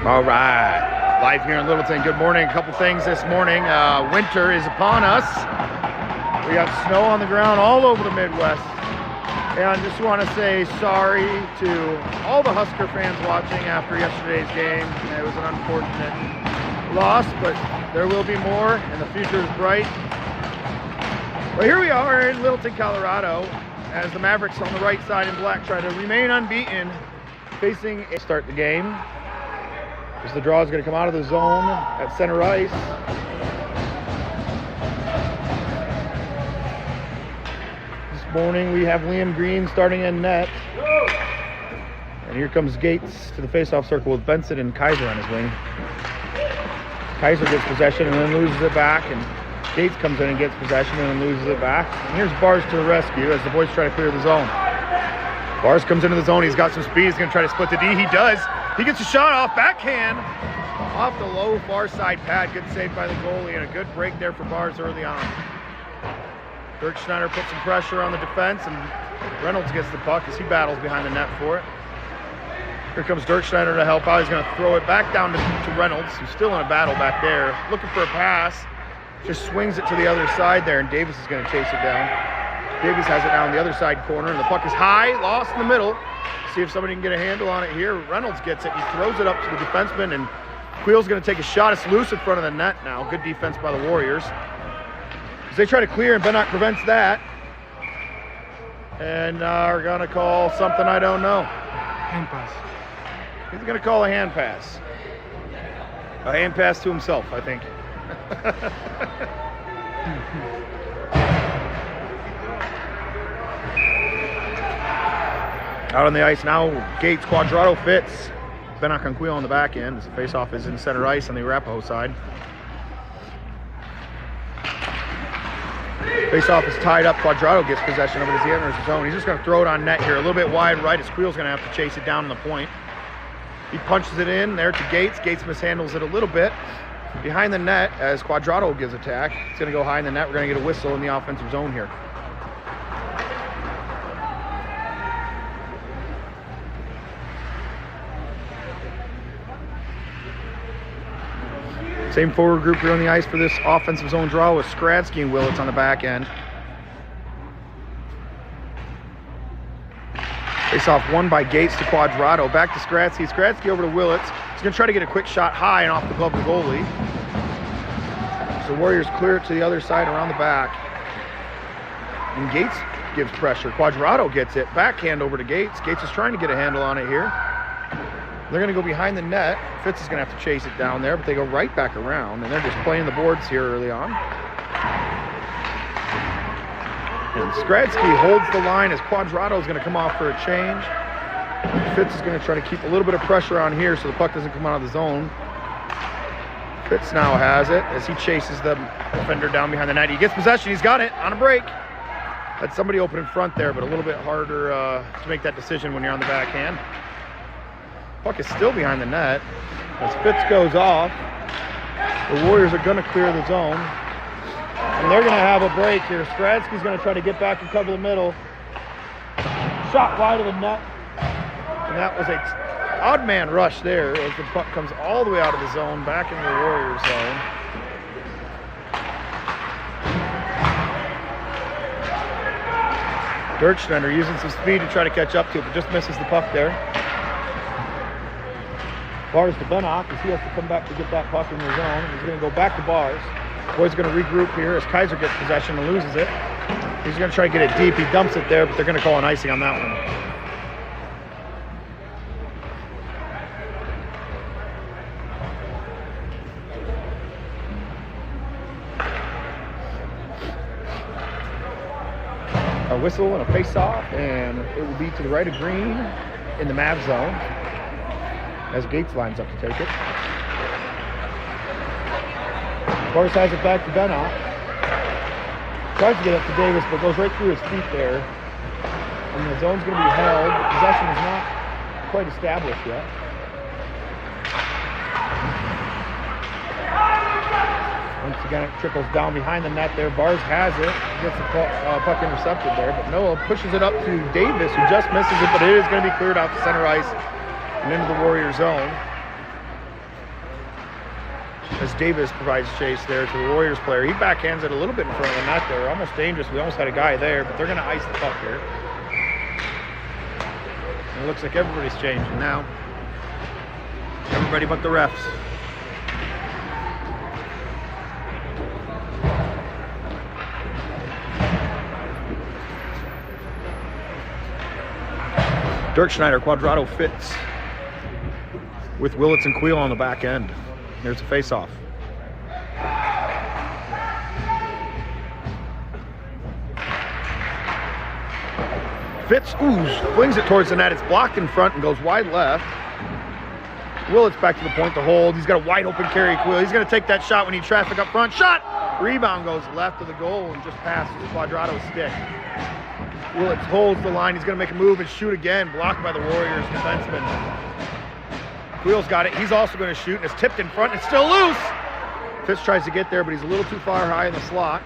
All right, live here in Littleton. Good morning. A couple things this morning. Winter is upon us. We got snow on the ground all over the Midwest. And I just want to say sorry to all the Husker fans watching after yesterday's game. It was an unfortunate loss, but there will be more, and the future is bright. But here we are in Littleton, Colorado, as the Mavericks on the right side in black try to remain unbeaten, facing a start the game. As the draw is going to come out of the zone at center ice. This morning we have Liam Green starting in net. And here comes Gates to the faceoff circle with Benson and Kaiser on his wing. Kaiser gets possession and then loses it back, and Gates comes in and gets possession and then loses it back. And here's Bars to the rescue as the boys try to clear the zone. Bars comes into the zone. He's got some speed. He's going to try to split the D. He does. He gets a shot off backhand off the low far side pad. Good save by the goalie and a good break there for Bars early on. Dirk Schneider puts some pressure on the defense, and Reynolds gets the puck as he battles behind the net for it. Here comes Dirk Schneider to help out. He's going to throw it back down to Reynolds, who's still in a battle back there. Looking for a pass. Just swings it to the other side there, and Davis is going to chase it down. Davis has it down the other side corner, and the puck is high, lost in the middle. See if somebody can get a handle on it here. Reynolds gets it. He throws it up to the defenseman, and Quill's going to take a shot. It's loose in front of the net now. Good defense by the Warriors. As they try to clear, and Bennock prevents that. And are going to call something I don't know. Hand pass. He's going to call a hand pass. A hand pass to himself, I think. Out on the ice now, Gates, Quadrado fits. Bennock and Quill on the back end as the faceoff is in center ice on the Arapahoe side. Faceoff is tied up. Quadrado gets possession of it as he enters his zone. He's just going to throw it on net here, a little bit wide right as Quill's going to have to chase it down on the point. He punches it in there to Gates. Gates mishandles it a little bit behind the net as Quadrado gives attack. It's going to go high in the net. We're going to get a whistle in the offensive zone here. Same forward group here on the ice for this offensive zone draw with Skradsky and Willits on the back end. Face off won by Gates to Quadrado. Back to Skradsky. Skradsky over to Willits. He's going to try to get a quick shot high and off the glove of the goalie. So Warriors clear it to the other side around the back. And Gates gives pressure. Quadrado gets it. Backhand over to Gates. Gates is trying to get a handle on it here. They're going to go behind the net. Fitz is going to have to chase it down there, but they go right back around, and they're just playing the boards here early on. And Skradsky holds the line as Quadrado is going to come off for a change. Fitz is going to try to keep a little bit of pressure on here so the puck doesn't come out of the zone. Fitz now has it as he chases the defender down behind the net. He gets possession. He's got it on a break. Had somebody open in front there, but a little bit harder to make that decision when you're on the backhand. Puck is still behind the net. As Fitz goes off, the Warriors are going to clear the zone. And they're going to have a break here. Skradsky's going to try to get back and cover the middle. Shot wide of the net. And that was a odd man rush there as the puck comes all the way out of the zone, back into the Warriors zone. Dirk Schneider using some speed to try to catch up to it, but just misses the puck there. Bars to Bennock as he has to come back to get that puck in the zone. He's going to go back to Bars. Boys going to regroup here as Kaiser gets possession and loses it. He's going to try to get it deep. He dumps it there, but they're going to call an icing on that one. A whistle and a face-off, and it will be to the right of Green in the Mavs zone as Gates lines up to take it. Bars has it back to Bennock. Tries to get up to Davis, but goes right through his feet there. And the zone's going to be held. Possession is not quite established yet. Once again, it trickles down behind the net there. Bars has it. Gets the puck intercepted there, but Noah pushes it up to Davis, who just misses it, but it is going to be cleared out to center ice and into the Warrior zone. as Davis provides chase there to the Warriors player. He backhands it a little bit in front of the net there. Almost dangerous. We almost had a guy there, but they're going to ice the puck here. And it looks like everybody's changing now. Everybody but the refs. Dirk Schneider, Quadrado Fitz with Willits and Queel on the back end. There's a face-off. Fitz, flings it towards the net. It's blocked in front and goes wide left. Willits back to the point to hold. He's got a wide open carry, Queel. He's going to take that shot when he traffic up front. Shot! Rebound goes left of the goal and just passes Quadrado's stick. Willits holds the line. He's going to make a move and shoot again. Blocked by the Warriors defenseman. Queel's got it. He's also going to shoot, and it's tipped in front. It's still loose. Fitz tries to get there, but he's a little too far high in the slot.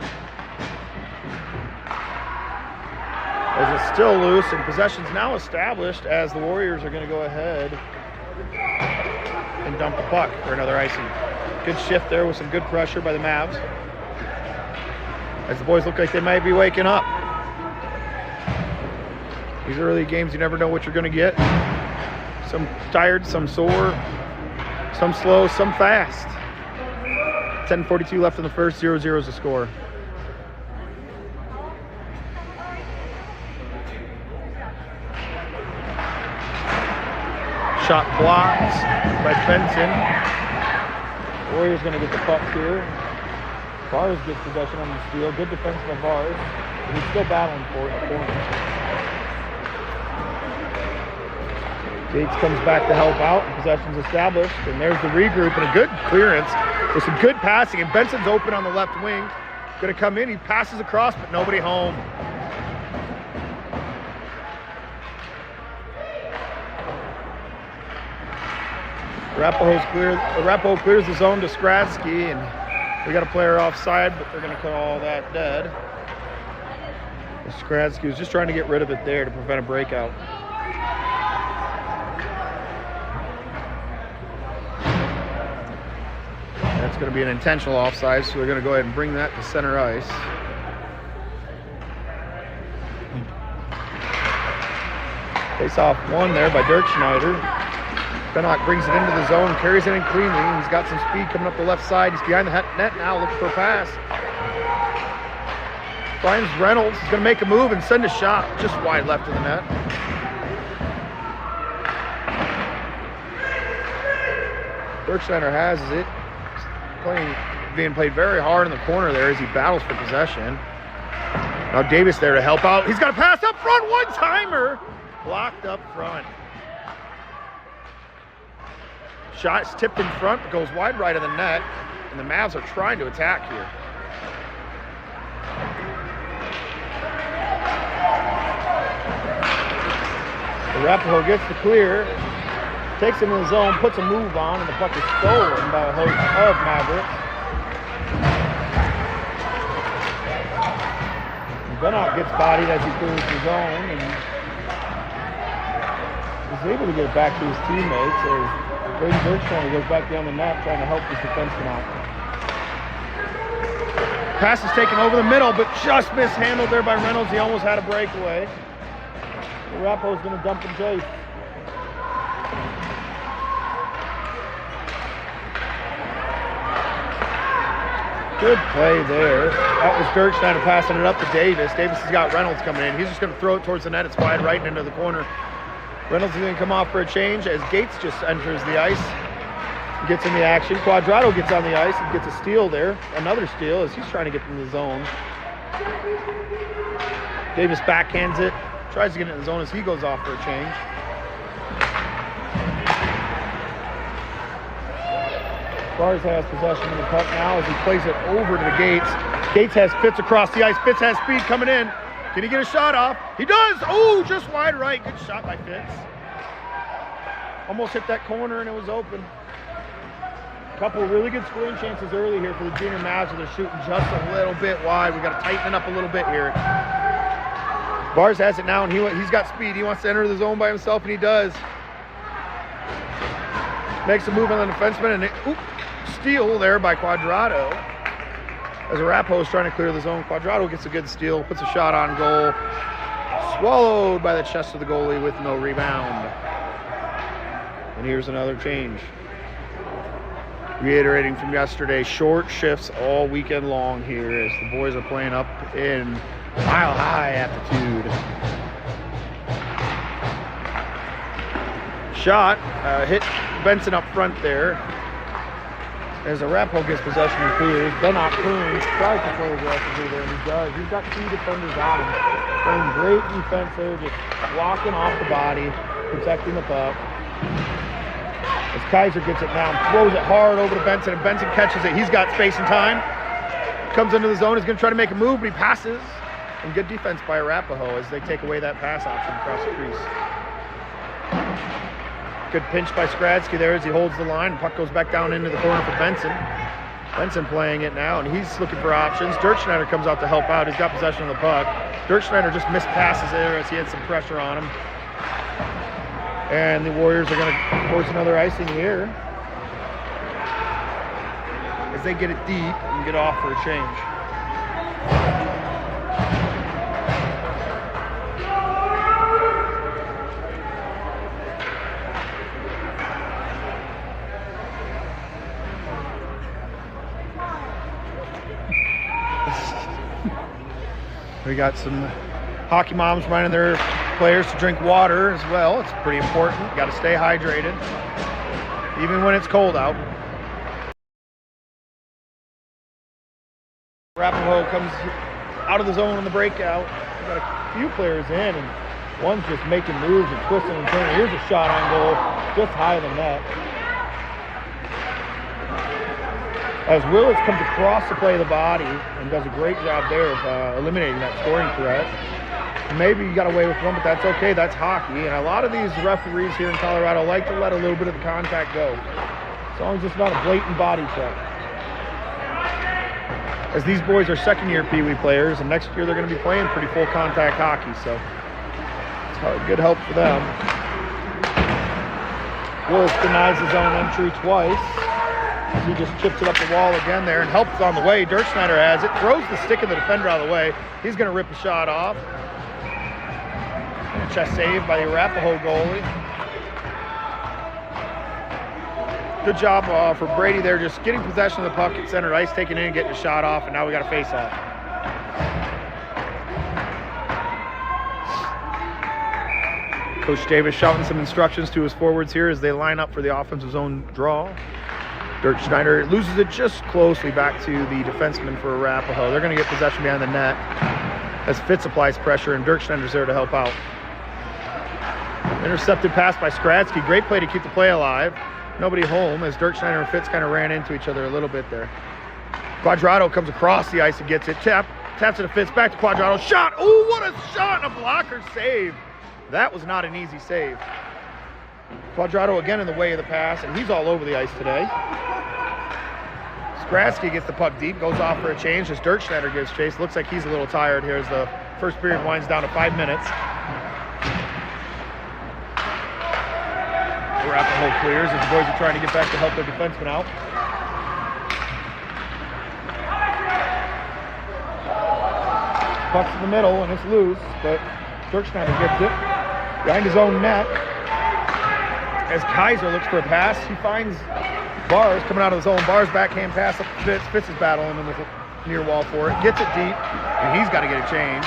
As it's still loose, and possession's now established as the Warriors are going to go ahead and dump the puck for another icing. Good shift there with some good pressure by the Mavs. As the boys look like they might be waking up. These early games, you never know what you're going to get. Some tired, some sore, some slow, some fast. 10:42 left in the first, 0-0 is the score. Shot blocked by Benson. Warriors going to get the puck here. Vars gets possession on the steal. Good defense by Vars. He's still battling for it in the corner. Gates comes back to help out, and possession's established, and there's the regroup and a good clearance with some good passing, and Benson's open on the left wing. Going to come in, he passes across, but nobody home. Arapahoe clears the zone to Skradsky, and we got a player offside, but they're going to call that dead. Skradsky was just trying to get rid of it there to prevent a breakout. That's going to be an intentional offside, so they're going to go ahead and bring that to center ice. Face off one there by Dirk Schneider. Bennock brings it into the zone, carries it in cleanly. He's got some speed coming up the left side. He's behind the net now, looking for a pass. Finds Reynolds. He's going to make a move and send a shot just wide left of the net. Dirk Schneider has it. Being played very hard in the corner there as he battles for possession. Now Davis there to help out. He's got a pass up front, one-timer. Blocked up front. Shot's tipped in front, but goes wide right of the net, and the Mavs are trying to attack here. Arapahoe gets the clear. Takes him in the zone, puts a move on, and the puck is stolen by a host of Mavericks. Bennock gets bodied as he clears the zone, and is able to get it back to his teammates as Brady Bergstrom goes back down the net trying to help this defenseman out. Pass is taken over the middle, but just mishandled there by Reynolds. He almost had a breakaway. Arapahoe's going to dump and chase. Good play there. That was Dirk Schneider passing it up to Davis. Davis has got Reynolds coming in. He's just going to throw it towards the net. It's wide right into the corner. Reynolds is going to come off for a change as Gates just enters the ice. Gets in the action. Quadrado gets on the ice and gets a steal there. Another steal as he's trying to get in the zone. Davis backhands it. Tries to get in the zone as he goes off for a change. Vars has possession of the puck now as he plays it over to the Gates. Gates has Fitz across the ice. Fitz has speed coming in. Can he get a shot off? He does! Oh, just wide right. Good shot by Fitz. Almost hit that corner and it was open. A couple of really good scoring chances early here for the junior Mavs, and they're shooting just a little bit wide. We got to tighten it up a little bit here. Vars has it now, and he's got speed. He wants to enter the zone by himself, and he does. Makes a move on the defenseman, and steal there by Quadrado. As Arapahoe is trying to clear the zone, Quadrado gets a good steal, puts a shot on goal. Swallowed by the chest of the goalie with no rebound. And here's another change. Reiterating from yesterday, short shifts all weekend long here as the boys are playing up in mile-high altitude. Shot, hit Benson up front there. As Arapahoe gets possession and clears, Benoit Kearns tries to play aggressively there, and he does. He's got 2 defenders on him. Playing great defense there, just walking off the body, protecting the puck. As Kaiser gets it down, throws it hard over to Benson, and Benson catches it. He's got space and time. Comes into the zone, he's going to try to make a move, but he passes. And good defense by Arapahoe as they take away that pass option across the crease. Good pinch by Skradsky there as he holds the line. Puck goes back down into the corner for Benson. Benson playing it now, and he's looking for options. Dirk Schneider comes out to help out. He's got possession of the puck. Dirk Schneider just missed passes there as he had some pressure on him. And the Warriors are going to force another icing here as they get it deep and get off for a change. We got some hockey moms reminding their players to drink water as well. It's pretty important. Got to stay hydrated, even when it's cold out. Arapahoe comes out of the zone on the breakout. We got a few players in, and one's just making moves and twisting and turning. Here's a shot on goal, just high of the net. As Willis comes across to play the body and does a great job there of eliminating that scoring threat. Maybe you got away with one, but that's okay. That's hockey. And a lot of these referees here in Colorado like to let a little bit of the contact go, as long as it's not a blatant body check. As these boys are second-year Pee Wee players, and next year they're going to be playing pretty full contact hockey, so it's good help for them. Willis denies his own entry twice. He just chips it up the wall again there and helps on the way. Dirk Schneider has it, throws the stick of the defender out of the way. He's going to rip the shot off. And chest save by the Arapahoe goalie. Good job for Brady there, just getting possession of the puck at center ice, taking it in and getting the shot off, and now we got a face off. Coach Davis shouting some instructions to his forwards here as they line up for the offensive zone draw. Dirk Schneider loses it just closely back to the defenseman for Arapahoe. They're going to get possession behind the net as Fitz applies pressure, and Dirk Schneider's there to help out. Intercepted pass by Skradsky. Great play to keep the play alive. Nobody home as Dirk Schneider and Fitz kind of ran into each other a little bit there. Quadrado comes across the ice and gets it. Taps it to Fitz. Back to Quadrado. Shot! Oh, what a shot! And a blocker save. That was not an easy save. Quadrado again in the way of the pass, and he's all over the ice today. Skradsky gets the puck deep, goes off for a change as Dirk Schneider gives chase. Looks like he's a little tired here as the first period winds down to 5 minutes. Arapahoe clears as the boys are trying to get back to help their defenseman out. Puck's in the middle and it's loose, but Dirk Schneider gets it behind his own net. As Kaiser looks for a pass, he finds Bars coming out of the zone. Bars backhand pass up to Fitz. Fitz is battling him with the near wall for it. Gets it deep, and he's got to get a change.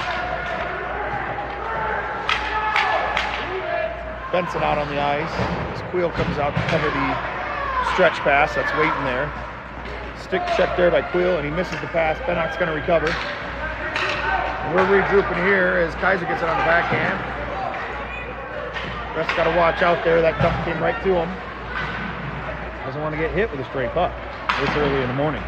Benson out on the ice. As Queel comes out to cover the stretch pass that's waiting there. Stick check there by Queel, and he misses the pass. Bennock's going to recover. And we're regrouping here as Kaiser gets it on the backhand. Ref's got to watch out there. That puck came right to him. Doesn't want to get hit with a stray puck this early in the morning.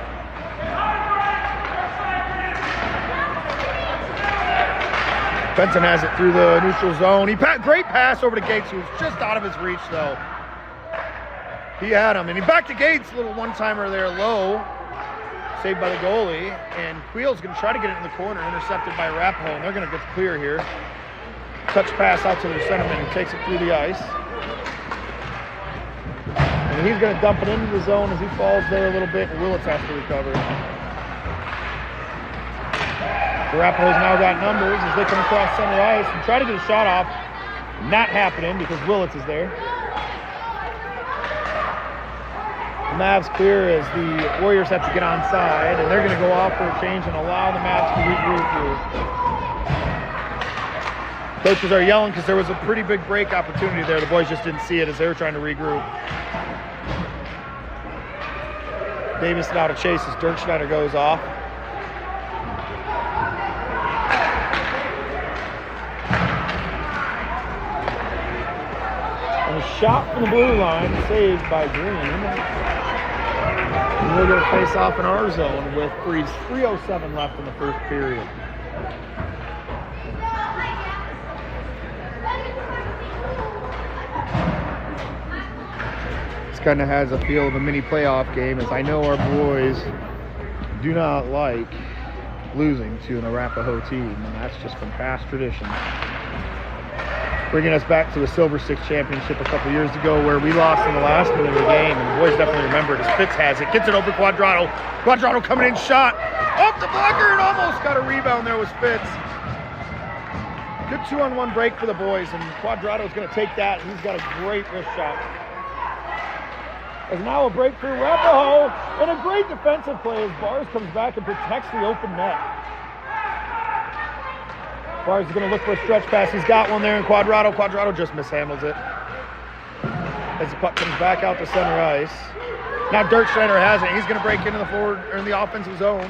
Benson has it through the neutral zone. Great pass over to Gates, who was just out of his reach, though. He had him, and he back to Gates. A little one-timer there, low. Saved by the goalie. And Queel's going to try to get it in the corner, intercepted by Arapahoe, and they're going to get clear here. Touch pass out to the centerman, who takes it through the ice. And And he's going to dump it into the zone as he falls there a little bit, and Willits has to recover. Arapahoe's now got numbers as they come across center ice and try to get a shot off. Not happening because Willits is there. The Mavs clear as the Warriors have to get onside, and they're going to go off for a change and allow the Mavs to regroup here. Coaches are yelling because there was a pretty big break opportunity there. The boys just didn't see it as they were trying to regroup. Davis now to chase as Dirk Schneider goes off. And a shot from the blue line, saved by Green. And we're going to face off in our zone with 3:07 left in the first period. This kind of has a feel of a mini playoff game, as I know our boys do not like losing to an Arapahoe team, and that's just from past tradition. Bringing us back to the Silver Six Championship a couple years ago where we lost in the last minute of the game, and the boys definitely remember it as Fitz has it. Gets it over Quadrado. Quadrado coming in, shot. Off the blocker and almost got a rebound there was Fitz. Good 2-on-1 break for the boys, and Quadrado's going to take that, and he's got a great wrist shot. There's now a break for Arapahoe, and a great defensive play as Bars comes back and protects the open net. Bars is going to look for a stretch pass. He's got one there in Quadrado. Quadrado just mishandles it. As the puck comes back out to center ice. Now Dirk Schneider has it. He's going to break into the forward or in the offensive zone.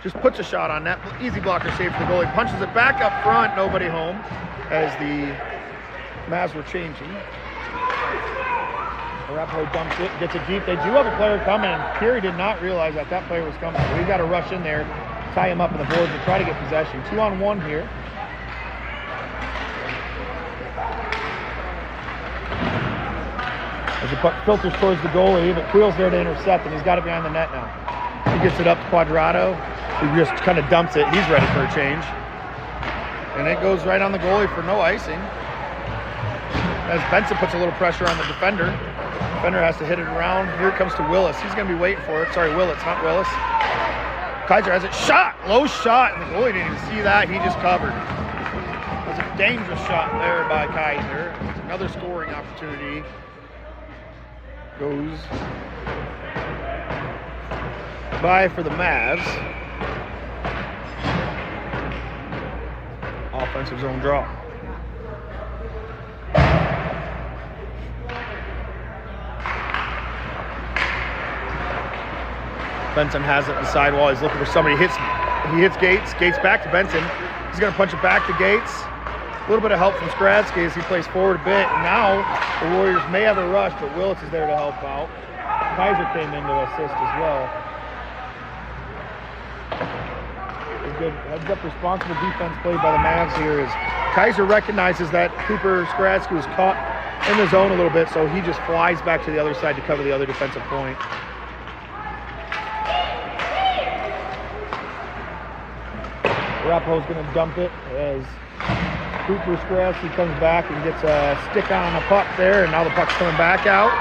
Just puts a shot on net. Easy blocker save for the goalie. Punches it back up front. Nobody home as the Mavs were changing. Arapahoe dumps it, gets it deep. They do have a player coming. Peary did not realize that player was coming. So we got to rush in there, tie him up in the boards, and try to get possession. 2-on-1 here. As the puck filters towards the goalie, but Quill's there to intercept, and he's got it behind the net now. He gets it up to Quadrado. He just kind of dumps it. He's ready for a change. And it goes right on the goalie for no icing. As Benson puts a little pressure on the defender. Defender has to hit it around. Here it comes to Willis. He's going to be waiting for it. Sorry, Willits, not Willis. Kaiser has it. Shot! Low shot, and the goalie didn't even see that. He just covered. It was a dangerous shot there by Kaiser. It's another scoring opportunity. Goes by for the Mavs. Offensive zone draw. Benson has it in the sidewall. He's looking for somebody. He hits Gates. Gates back to Benson. He's going to punch it back to Gates. A little bit of help from Skradsky as he plays forward a bit. And now the Warriors may have a rush, but Willits is there to help out. Kaiser came in to assist as well. A good heads-up responsible defense played by the Mavs here as Kaiser recognizes that Cooper Skradsky was caught in the zone a little bit, so he just flies back to the other side to cover the other defensive point. Arapahoe's going to dump it as Cooper Skradsky comes back and gets a stick on a puck there, and now the puck's coming back out.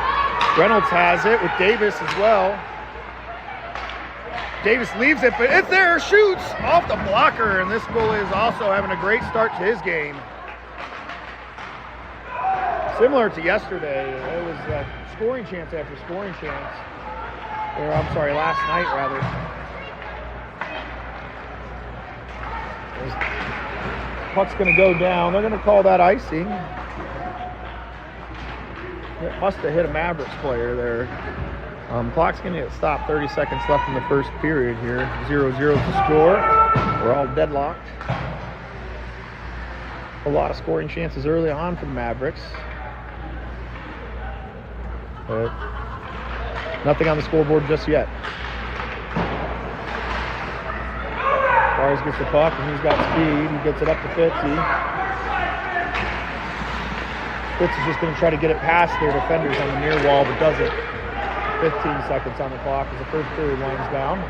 Reynolds has it with Davis as well. Davis leaves it, but it's there, shoots off the blocker, and this goalie is also having a great start to his game. Similar to yesterday, it was scoring chance after scoring chance. Or I'm sorry, last night rather. Puck's going to go down. They're going to call that icing. It must have hit a Mavericks player there. Clock's going to get stopped. 30 seconds left in the first period here. 0-0 to score. We're all deadlocked. A lot of scoring chances early on for the Mavericks. But nothing on the scoreboard just yet. Bars gets the puck, and he's got speed. He gets it up to Fitzy. Fitz is just going to try to get it past their defenders on the near wall, but doesn't. 15 seconds on the clock as the first period winds down.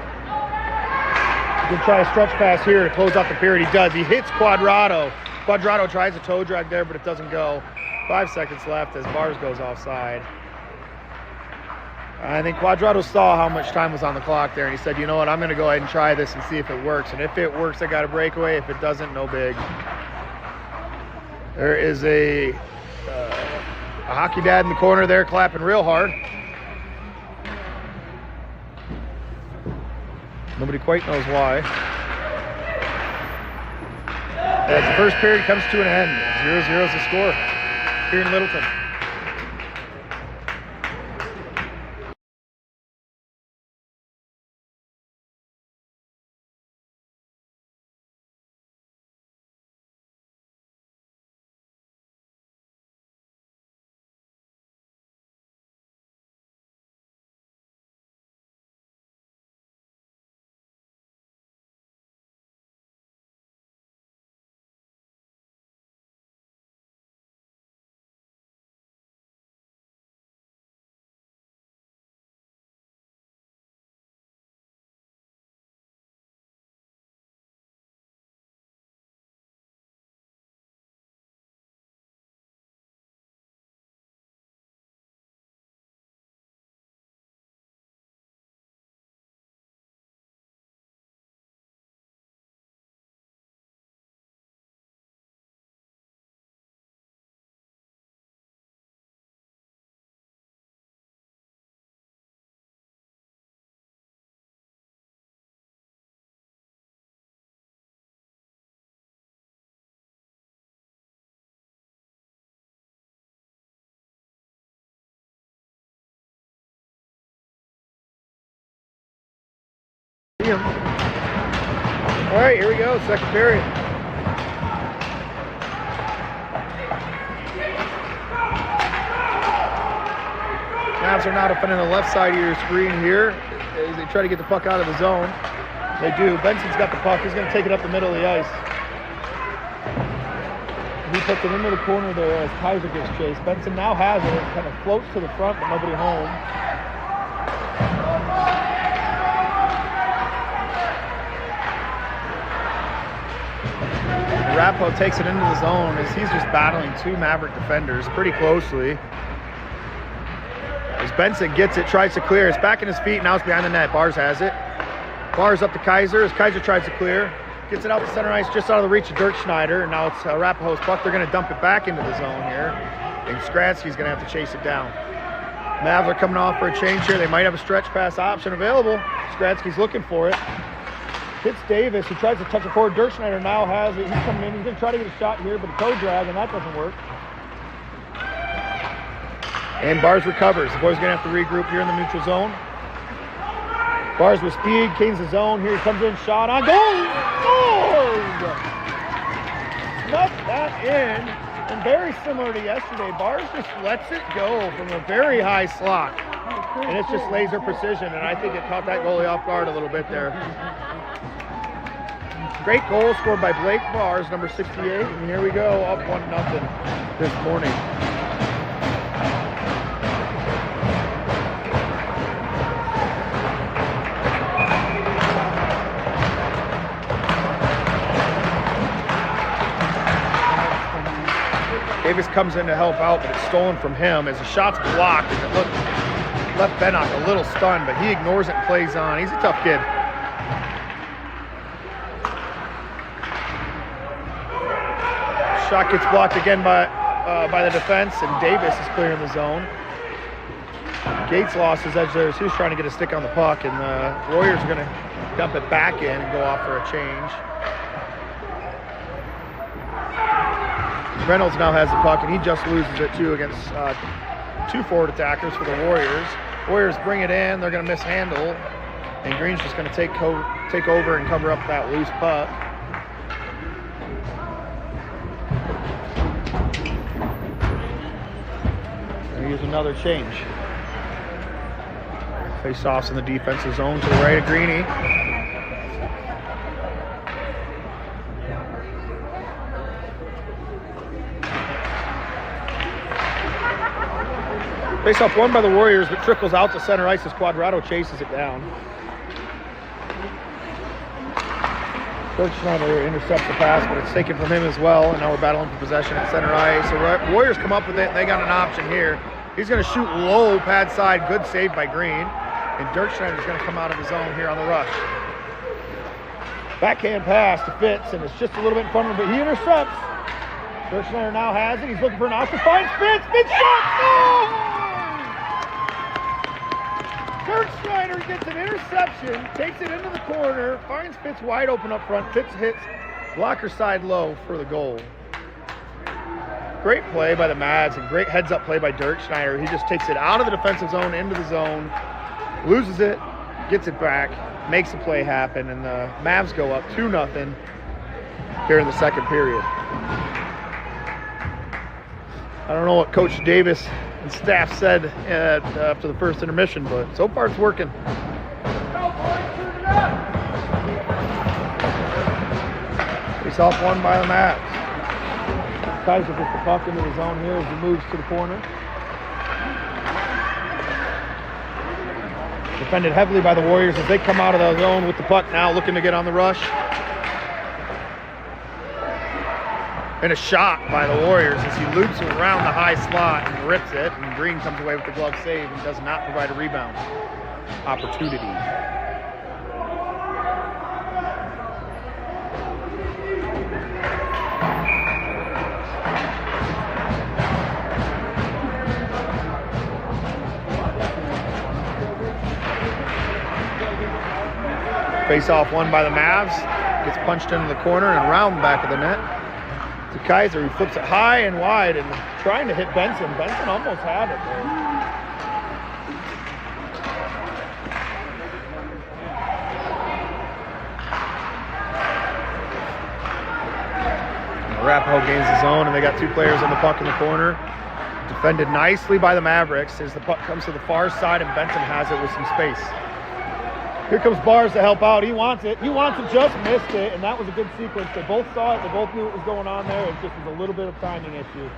He's going to try a stretch pass here to close out the period. He does. He hits Quadrado. Quadrado tries a toe drag there, but it doesn't go. 5 seconds left as Bars goes offside. I think Quadrado saw how much time was on the clock there, and he said, you know what, I'm going to go ahead and try this and see if it works. And if it works, I got a breakaway. If it doesn't, no big. There is a hockey dad in the corner there clapping real hard. Nobody quite knows why. As the first period comes to an end, 0-0 is the score here in Littleton. All right, here we go, second period. Mavs are now defending the left side of your screen here as they try to get the puck out of the zone. They do. Benson's got the puck. He's going to take it up the middle of the ice. He puts it into the corner there as Kaiser gets chased. Benson now has it. It kind of floats to the front, but nobody home. Arapahoe takes it into the zone as he's just battling two Maverick defenders pretty closely. As Benson gets it, tries to clear. It's back in his feet, now it's behind the net. Bars has it. Bars up to Kaiser as Kaiser tries to clear. Gets it out to center ice, just out of the reach of Dirk Schneider. And now it's Arapahoe's puck. They're going to dump it back into the zone here. And Skradsky's going to have to chase it down. Mavs are coming off for a change here. They might have a stretch pass option available. Skradsky's looking for it. Hits Davis. He tries to touch it forward. Dirk Schneider now has it. He's coming in. He's going to try to get a shot here, but a toe drag, and that doesn't work. And Bars recovers. The boys are going to have to regroup here in the neutral zone. Bars with speed, gains the zone. Here he comes in, shot on goal. Scores! Snuck that in. And very similar to yesterday, Bars just lets it go from a very high slot. And it's just laser precision, and I think it caught that goalie off guard a little bit there. Great goal scored by Blake Bars, number 68. And here we go, up 1-0 this morning. Davis comes in to help out, but it's stolen from him as the shot's blocked, and it left Bennock a little stunned, but he ignores it and plays on. He's a tough kid. Shot gets blocked again by the defense, and Davis is clearing the zone. Gates lost his edge there as he was trying to get a stick on the puck, and the Warriors are going to dump it back in and go off for a change. Reynolds now has the puck, and he just loses it too against two forward attackers for the Warriors. Warriors bring it in, they're going to mishandle, and Green's just going to take over and cover up that loose puck. And here's another change. Face-offs in the defensive zone to the right of Greeny. Face-off won by the Warriors, but trickles out to center ice as Quadrado chases it down. Dirk Schneider intercepts the pass, but it's taken from him as well, and now we're battling for possession at center ice. So the Warriors come up with it, and they got an option here. He's going to shoot low, pad side, good save by Green. And Dirkschneider's going to come out of his zone here on the rush. Backhand pass to Fitz, and it's just a little bit in front of him, but he intercepts. Dirkschneider now has it. He's looking for an option. Finds Fitz. Fitz shot! Dirkschneider gets an interception, takes it into the corner, finds Fitz wide open up front. Fitz hits blocker side low for the goal. Great play by the Mavs and great heads-up play by Dirkschneider. He just takes it out of the defensive zone, into the zone, loses it, gets it back, makes the play happen, and the Mavs go up 2-0 here in the second period. I don't know what Coach Davis and staff said after the first intermission, but so far it's working. Face off one by the Mavs. Kaiser gets the puck into the zone here as he moves to the corner. Defended heavily by the Warriors as they come out of the zone with the puck now, looking to get on the rush. And a shot by the Warriors as he loops around the high slot and rips it, and Green comes away with the glove save and does not provide a rebound opportunity. Face-off won by the Mavs. Gets punched into the corner and around the back of the net to Kaiser. He flips it high and wide and trying to hit Benson. Benson almost had it there. Arapahoe gains the zone, and they got two players on the puck in the corner. Defended nicely by the Mavericks as the puck comes to the far side and Benson has it with some space. Here comes Bars to help out. He wants it. Just missed it, and that was a good sequence. They both saw it. They both knew what was going on there. It just was a little bit of timing issue.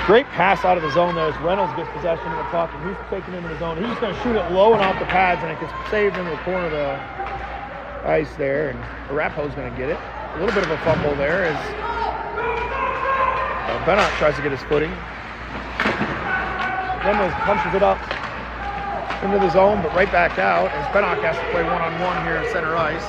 Great pass out of the zone there as Reynolds gets possession of the puck, and he's taking into the zone. He's just going to shoot it low and off the pads, and it gets saved into the corner of the ice there, and Arapahoe's going to get it. A little bit of a fumble there as Bennett tries to get his footing. Reynolds punches it up into the zone, but right back out as Bennett has to play one-on-one here in center ice.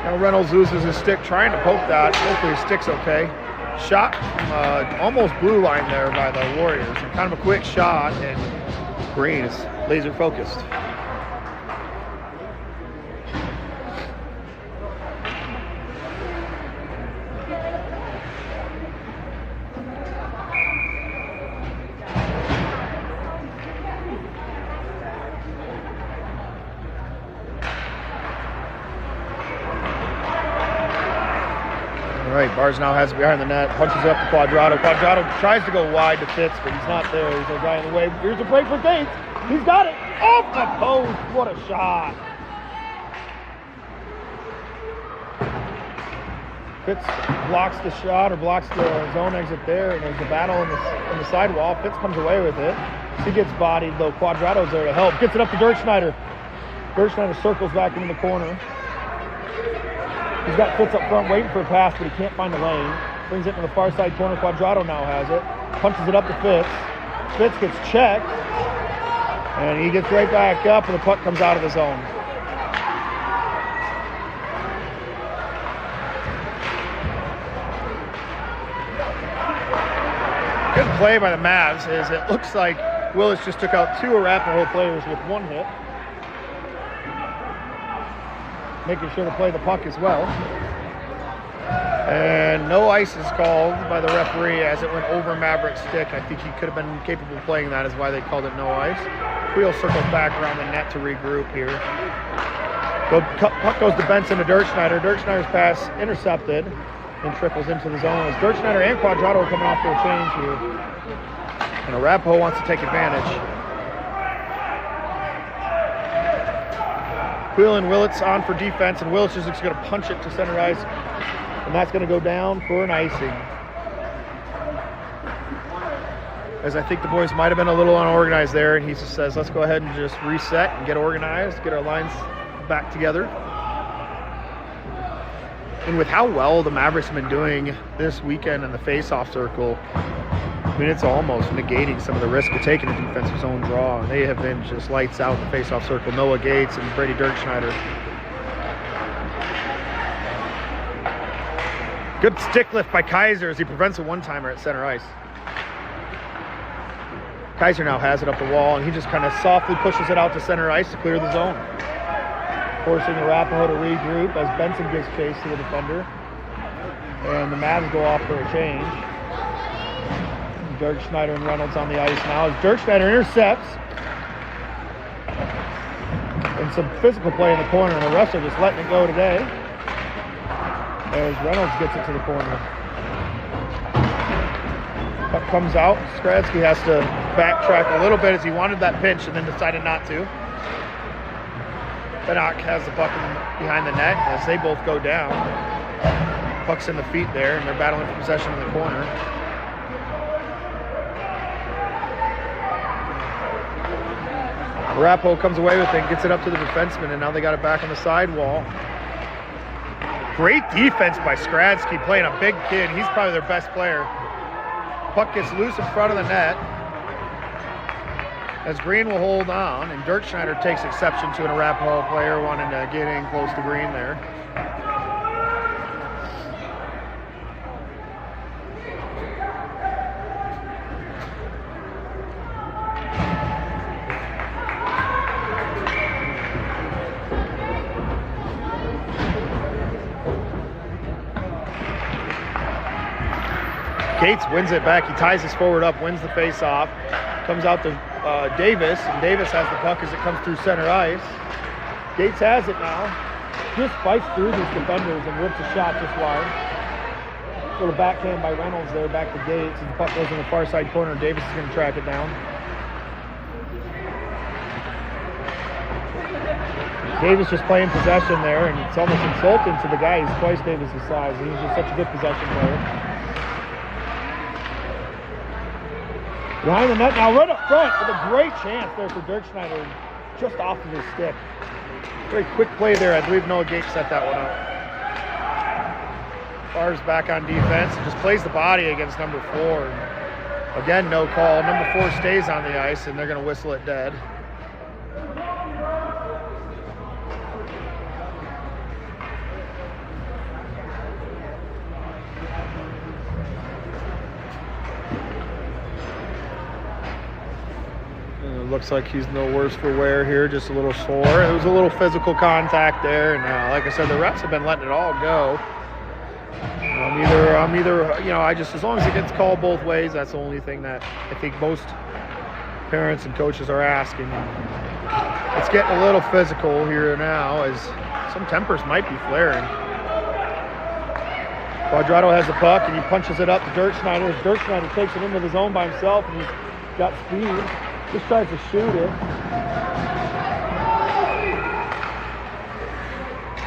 Now Reynolds loses his stick trying to poke that. Hopefully his stick's okay. Shot from almost blue line there by the Warriors. And kind of a quick shot, and Green is laser focused. All right, Bars now has it behind the net, punches it up to Quadrado. Quadrado tries to go wide to Fitz, but he's not there. He's a guy in the way. Here's a break for Gates. He's got it off the post. What a shot. Fitz blocks the shot or blocks the zone exit there, and there's a battle in the sidewall. Fitz comes away with it. He gets bodied, though Quadrado's there to help. Gets it up to Dirkschneider. Dirkschneider circles back into the corner. He's got Fitz up front waiting for a pass, but he can't find the lane. Brings it to the far side corner. Quadrado now has it. Punches it up to Fitz. Fitz gets checked. And he gets right back up, and the puck comes out of the zone. Good play by the Mavs as it looks like Willis just took out two Arapahoe players with one hit. Making sure to play the puck as well. And no ice is called by the referee as it went over Maverick's stick. I think he could have been capable of playing that, is why they called it no ice. Wheel circles back around the net to regroup here. Puck goes to Benson to Dirkschneider. Dirkschneider's pass intercepted and trickles into the zone as Dirkschneider and Quadrado are coming off for a change here. And Arapahoe wants to take advantage. Quill and Willits on for defense, and Willits is just going to punch it to center ice. And that's going to go down for an icing. As I think the boys might have been a little unorganized there, and he just says, let's go ahead and just reset and get organized, get our lines back together. And with how well the Mavericks have been doing this weekend in the face-off circle, I mean, it's almost negating some of the risk of taking a defensive zone draw. And they have been just lights out in the face-off circle. Noah Gates and Brady Dirkschneider. Good stick lift by Kaiser as he prevents a one-timer at center ice. Kaiser now has it up the wall, and he just kind of softly pushes it out to center ice to clear the zone. Forcing Arapahoe to regroup as Benson gives chase to the defender. And the Mavs go off for a change. Dirkschneider and Reynolds on the ice now as Dirkschneider intercepts. And some physical play in the corner, and the refs are just letting it go today. As Reynolds gets it to the corner. Puck comes out. Skradsky has to backtrack a little bit as he wanted that pinch and then decided not to. Benach has the puck behind the net as they both go down. Puck's in the feet there, and they're battling for possession in the corner. Arapahoe comes away with it, gets it up to the defenseman, and now they got it back on the sidewall. Great defense by Skradsky, playing a big kid. He's probably their best player. Puck gets loose in front of the net as Green will hold on, and Dirkschneider takes exception to an Arapahoe player wanting to get in close to Green there. Gates wins it back. He ties his forward up, wins the face-off, comes out to Davis, and Davis has the puck as it comes through center ice. Gates has it now. Just fights through these defenders and rips a shot just wide. Little backhand by Reynolds there, back to Gates, and the puck goes in the far side corner. Davis is going to track it down. Davis just playing possession there, and it's almost insulting to the guy. He's twice Davis' size, and he's just such a good possession player. Behind the net now, right up front with a great chance there for Dirkschneider, just off of his stick. Very quick play there. I believe Noah Gates set that one up. Barr's back on defense and just plays the body against number 4. Again, no call. Number 4 stays on the ice, and they're going to whistle it dead. Looks like he's no worse for wear here, just a little sore. It was a little physical contact there, and like I said, the refs have been letting it all go. I'm either, as long as it gets called both ways, that's the only thing that I think most parents and coaches are asking. It's getting a little physical here now, as some tempers might be flaring. Quadrado has the puck, and he punches it up to Dirkschneider. Dirkschneider takes it into the zone by himself, and he's got speed. Just tries to shoot it.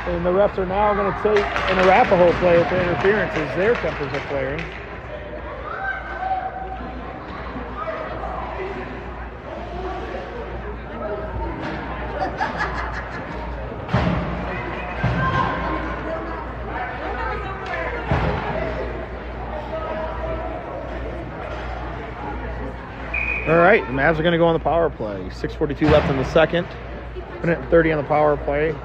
And the refs are now going to take an Arapahoe play for interference as their tempers are flaring. All right, the Mavs are going to go on the power play. 6:42 left in the second. 130 on the power play.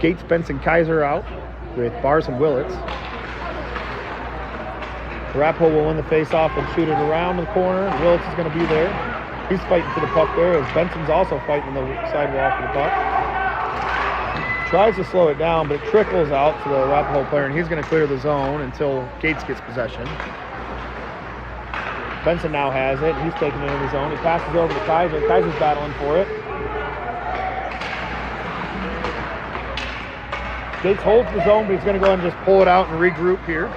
Gates, Benson, Kaiser out with Bars and Willits. Arapahoe will win the face-off and shoot it around the corner. Willits is going to be there. He's fighting for the puck there as Benson's also fighting the sidewall for the puck. Tries to slow it down, but it trickles out to the Arapahoe player, and he's going to clear the zone until Gates gets possession. Benson now has it. He's taking it in his zone. He passes over to Kaiser. Kaiser's battling for it. Gates holds the zone, but he's going to go and just pull it out and regroup here.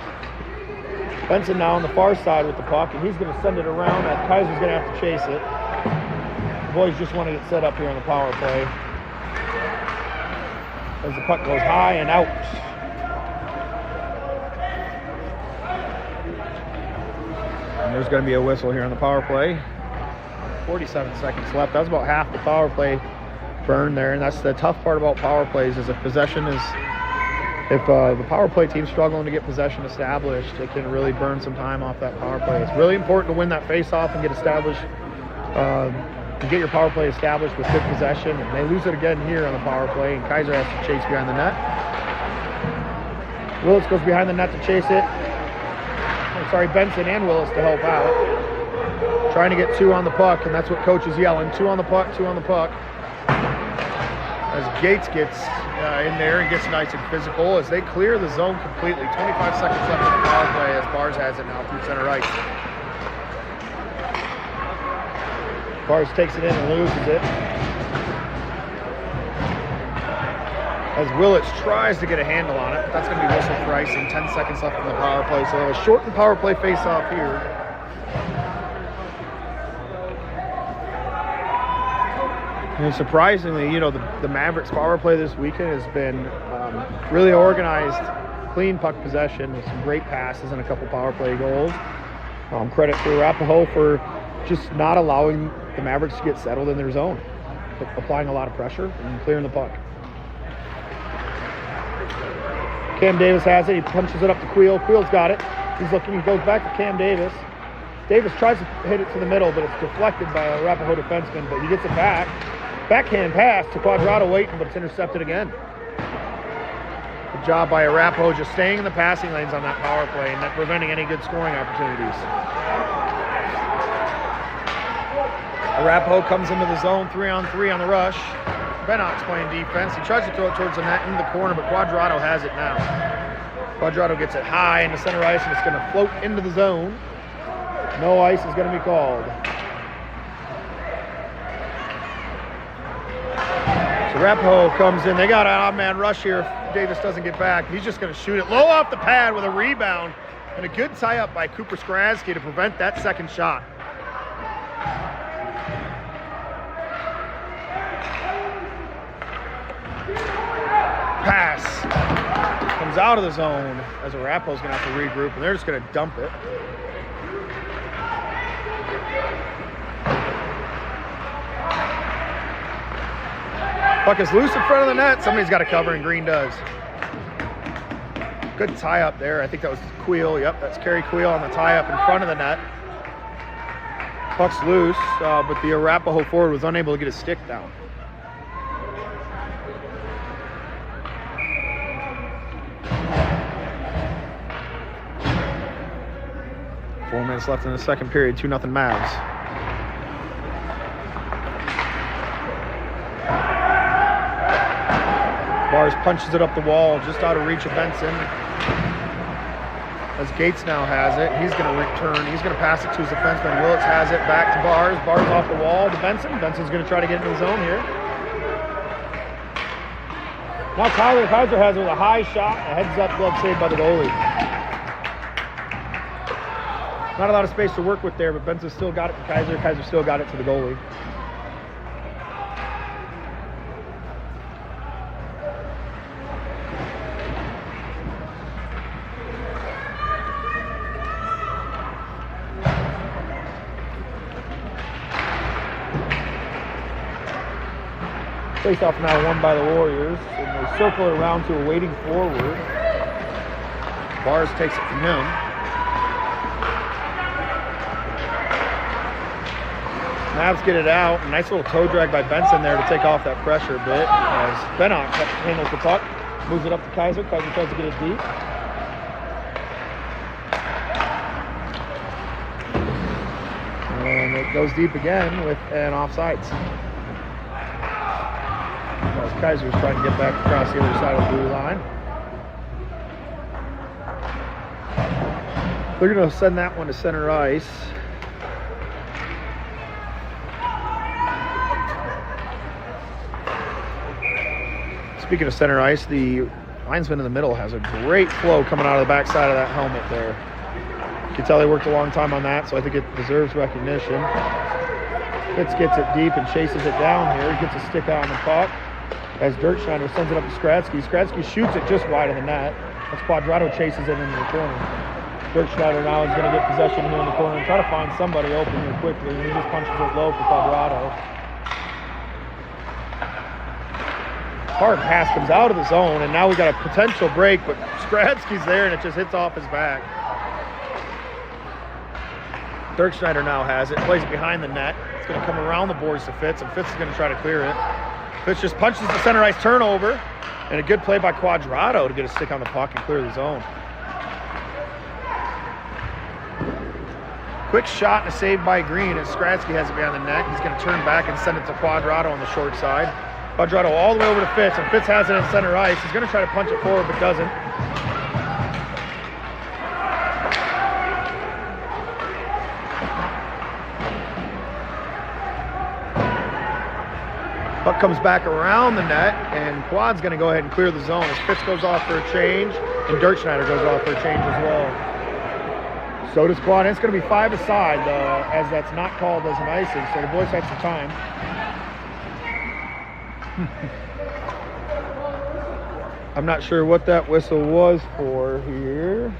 Benson now on the far side with the puck, and he's going to send it around. Kaiser's going to have to chase it. The boys just want to get set up here on the power play. As the puck goes high and out. there's going to be a whistle here on the power play. 47 seconds left. That was about half the power play burn there, and that's the tough part about power plays is if possession is, if the power play team's struggling to get possession established, it can really burn some time off that power play. It's really important to win that face-off and get established, and get your power play established with good possession. And they lose it again here on the power play, and Kaiser has to chase behind the net. Willis goes behind the net to chase it. I'm sorry, Benson and Willis to help out. Trying to get 2 on the puck, and that's what coach is yelling. 2 on the puck, 2 on the puck. As Gates gets in there and gets nice and physical as they clear the zone completely. 25 seconds left in the power play as Bars has it now through center ice. Bars takes it in and loses it. As Willits tries to get a handle on it, but that's going to be whistled for icing. 10 seconds left in the power play, so they'll shorten power play face-off here. And surprisingly, you know, the Mavericks power play this weekend has been really organized, clean puck possession with some great passes and a couple power play goals. Credit for Arapahoe for just not allowing the Mavericks to get settled in their zone, applying a lot of pressure and clearing the puck. Cam Davis has it. He punches it up to Queel. Queel's got it. He's looking. He goes back to Cam Davis. Davis tries to hit it to the middle, but it's deflected by a Arapahoe defenseman, but he gets it back. Backhand pass to Quadrado waiting, but it's intercepted again. Good job by Arapahoe just staying in the passing lanes on that power play and not preventing any good scoring opportunities. Arapahoe comes into the zone 3-on-3 on the rush. Bennock's playing defense. He tries to throw it towards the net in the corner, but Quadrado has it now. Quadrado gets it high in the center ice, and it's going to float into the zone. No ice is going to be called. So Arapahoe comes in. They got an odd man rush here if Davis doesn't get back. He's just going to shoot it low off the pad with a rebound and a good tie-up by Cooper Skrasky to prevent that second shot. Pass comes out of the zone as Arapahoe's going to have to regroup, and they're just going to dump it. Puck is loose in front of the net. Somebody's got to cover, and Green does. Good tie-up there. I think that was Queel. Yep, that's Kerry Queel on the tie-up in front of the net. Puck's loose, but the Arapahoe forward was unable to get his stick down. Four minutes left in the second period, 2-0 Mavs. Bars punches it up the wall, just out of reach of Benson. As Gates now has it, he's going to return. He's going to pass it to his defenseman. Willits has it back to Bars. Bars off the wall to Benson. Benson's going to try to get into the zone here. Now Tyler Kaiser has it with a high shot, a heads-up glove save by the goalie. Not a lot of space to work with there, but Benson still got it to Kaiser. Kaiser still got it to the goalie. Face-off now won by the Warriors, and they circle it around to a waiting forward. Bars takes it from him. Mavs get it out. A nice little toe drag by Benson there to take off that pressure a bit. As Bennock handles the puck, moves it up to Kaiser. Kaiser tries to get it deep. And it goes deep again with an offsides. As Kaiser's trying to get back across the other side of the blue line. They're going to send that one to center ice. Speaking of center ice, the linesman in the middle has a great flow coming out of the backside of that helmet there. You can tell they worked a long time on that, so I think it deserves recognition. Fitz gets it deep and chases it down here. He gets a stick out on the puck. As Dirtschneider sends it up to Skradsky. Skradsky shoots it just wide of the net. As Quadrado chases it into the corner. Dirk Schneider now is going to get possession here in the corner and try to find somebody open here quickly. And he just punches it low for Quadrado. Hard pass comes out of the zone, and now we got a potential break, but Skradsky's there, and it just hits off his back. Dirk Schneider now has it, plays it behind the net. It's going to come around the boards to Fitz, and Fitz is going to try to clear it. Fitz just punches the center ice turnover, and a good play by Quadrado to get a stick on the puck and clear the zone. Quick shot and a save by Green as Skradsky has it behind the net. He's going to turn back and send it to Quadrado on the short side. Quadrado all the way over to Fitz, and Fitz has it in center ice. He's going to try to punch it forward, but doesn't. Puck comes back around the net, and Quad's going to go ahead and clear the zone as Fitz goes off for a change, and Dirk Schneider goes off for a change as well. So does Quad, and it's going to be 5-a-side, as that's not called as an icing, so the boys had some time. I'm not sure what that whistle was for here.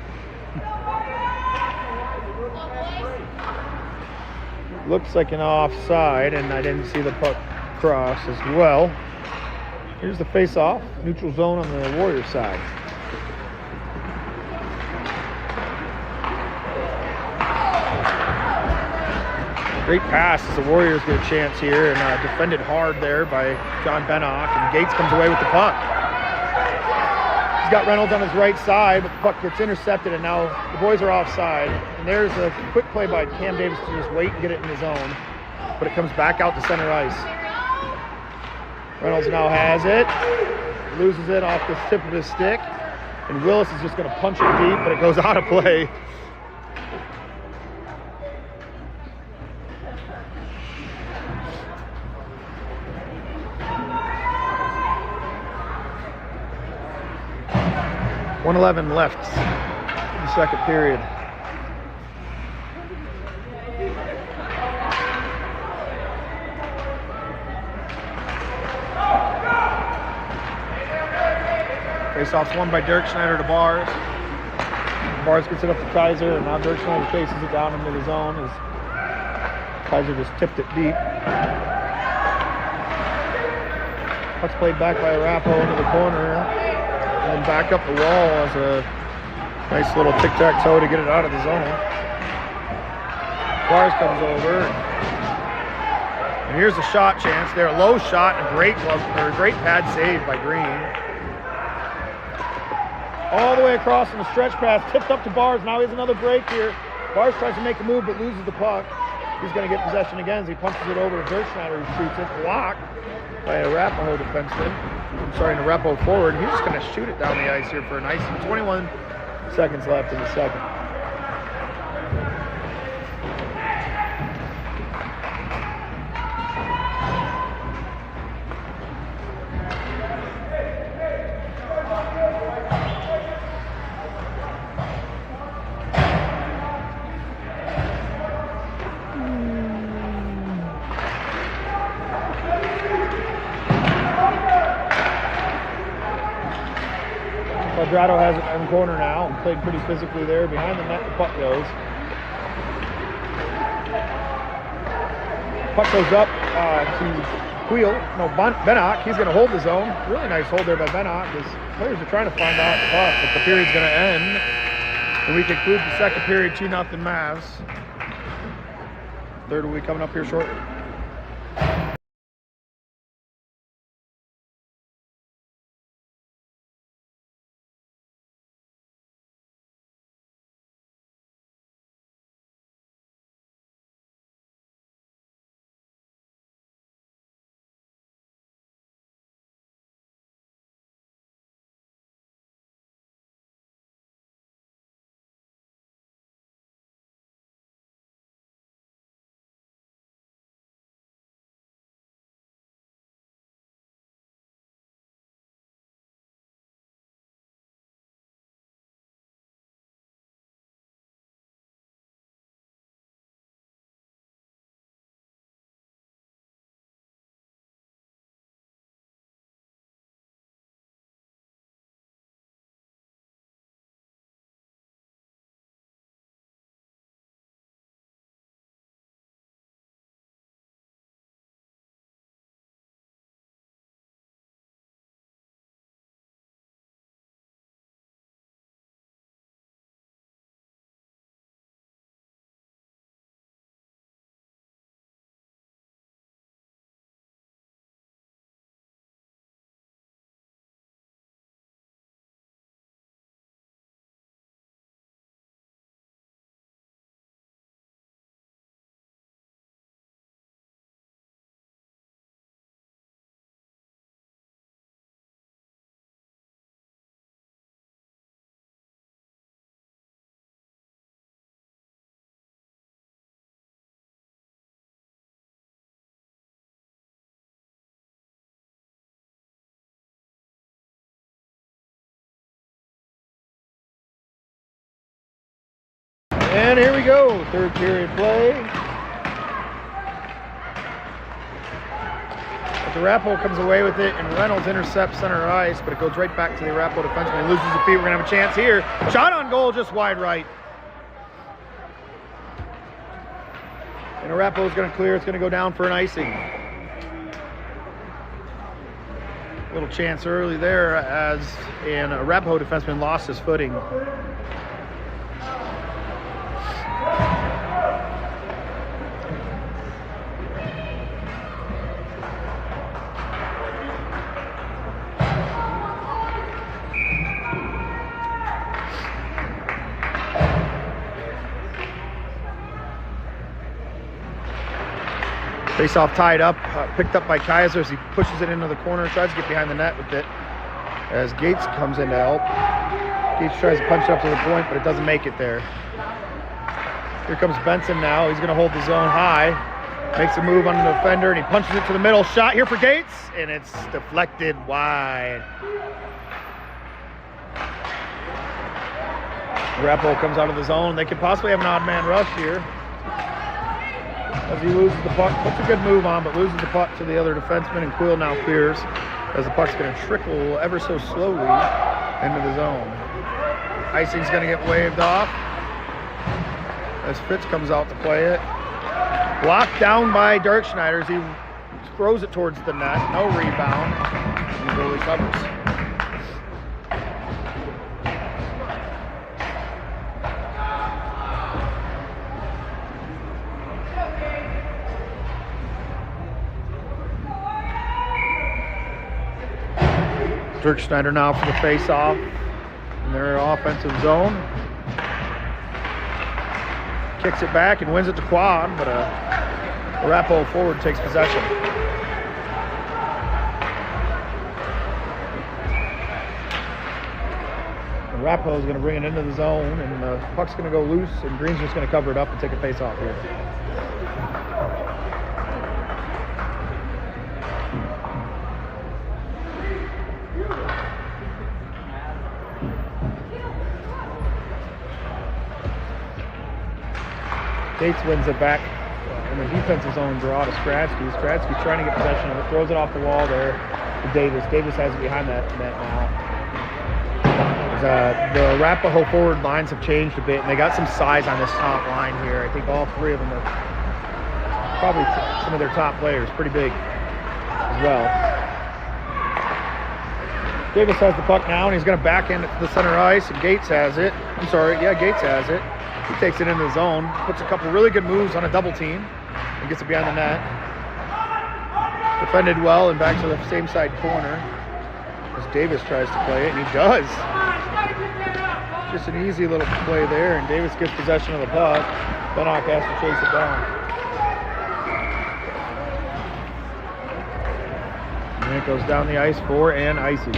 Looks like an offside, and I didn't see the puck cross as well. Here's the face-off, neutral zone on the Warriors side. Great pass as the Warriors get a chance here, and defended hard there by John Bennock, and Gates comes away with the puck. He's got Reynolds on his right side, but the puck gets intercepted, and now the boys are offside. And there's a quick play by Cam Davis to just wait and get it in his zone, but it comes back out to center ice. Reynolds now has it, loses it off the tip of his stick, and Willis is just going to punch it deep, but it goes out of play. .111 left in the second period. Face-off's won by Dirk Schneider to Bars. Bars gets it up to Kaiser, and now Dirk Schneider chases it down into the zone as Kaiser just tipped it deep. Puck's played back by Arapahoe into the corner. And then back up the wall as a nice little tic-tac-toe to get it out of the zone. Bars comes over. And here's a shot chance there. A low shot and a great glove, or a great pad save by Green. All the way across in the stretch pass, tipped up to Bars. Now he has another break here. Bars tries to make a move but loses the puck. He's going to get possession again as he punches it over to Dirk Schneider, who shoots it. Blocked by a Arapahoe defenseman. I'm sorry, an Arapahoe forward. He's just going to shoot it down the ice here for an icing. 21 seconds left in the second. Quadrado has it in the corner now and played pretty physically there. Behind the net, the puck goes. Puck goes up to Wheel. No, Bennock. He's going to hold the zone. Really nice hold there by Bennock. His players are trying to find out the puck, but the period's going to end. And we conclude the second period 2-0 Mavs. Third will be coming up here shortly. And here we go, third period play. But the Arapahoe comes away with it, and Reynolds intercepts center ice, but it goes right back to the Arapahoe defenseman. He loses the feet. We're going to have a chance here. Shot on goal, just wide right. And Arapahoe's going to clear. It's going to go down for an icing. Little chance early there as an Arapahoe defenseman lost his footing. Face-off tied up, picked up by Kaiser as he pushes it into the corner, tries to get behind the net with it as Gates comes in to help. Gates tries to punch it up to the point, but it doesn't make it there. Here comes Benson now. He's going to hold the zone high. Makes a move on the defender, and he punches it to the middle. Shot here for Gates, and it's deflected wide. Arapahoe comes out of the zone. They could possibly have an odd man rush here. As he loses the puck, puts a good move on, but loses the puck to the other defenseman, and Quill now clears as the puck's going to trickle ever so slowly into the zone. Icing's going to get waved off as Fitz comes out to play it. Blocked down by Dirkschneider as he throws it towards the net. No rebound. And the goalie covers. Dirkschneider now for the face-off in their offensive zone. Kicks it back and wins it to Quad, but a Arapahoe forward takes possession. Arapahoe is going to bring it into the zone, and the puck's going to go loose, and Green's just going to cover it up and take a face-off here. Gates wins it back in the defensive zone draw to Stradsky. Stradsky trying to get possession of it, throws it off the wall there to Davis. Davis has it behind that net now. The Arapahoe forward lines have changed a bit, and they got some size on this top line here. I think all three of them are probably some of their top players, pretty big as well. Davis has the puck now, and he's going to backhand it to the center ice, and Gates has it. Gates has it. He takes it into the zone, puts a couple really good moves on a double team, and gets it behind the net. Defended well and back to the same side corner as Davis tries to play it, and he does. Just an easy little play there, and Davis gets possession of the puck. Bennock has to chase it down. And it goes down the ice for an icing.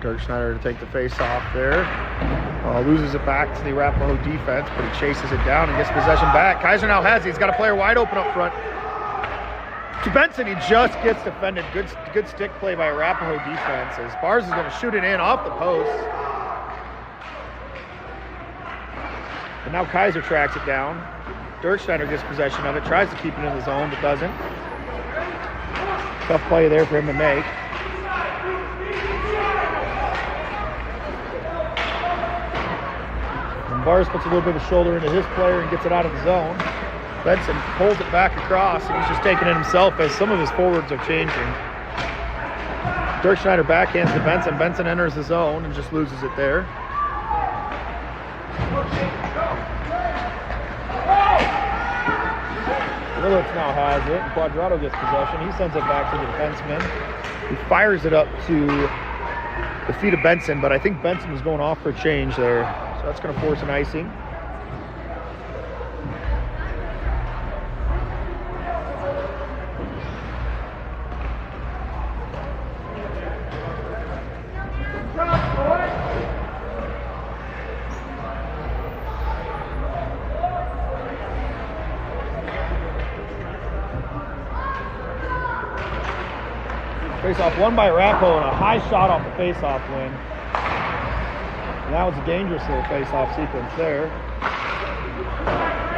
Dirkschneider to take the face off there. Loses it back to the Arapahoe defense, but he chases it down and gets possession back. Kaiser now has it. He's got a player wide open up front. To Benson, he just gets defended. Good stick play by Arapahoe defense as Bars is going to shoot it in off the post. But now Kaiser tracks it down. Dirkschneider gets possession of it, tries to keep it in the zone, but doesn't. Tough play there for him to make. Bars puts a little bit of a shoulder into his player and gets it out of the zone. Benson pulls it back across, and he's just taking it himself as some of his forwards are changing. Dirkschneider backhands to Benson. Benson enters the zone and just loses it there. Willits now has it, and Quadrado gets possession. He sends it back to the defenseman. He fires it up to the feet of Benson, but I think Benson was going off for a change there. So that's going to force an icing. Face-off won by Arapahoe and a high shot off the face-off wing. And that was a dangerous little face-off sequence there.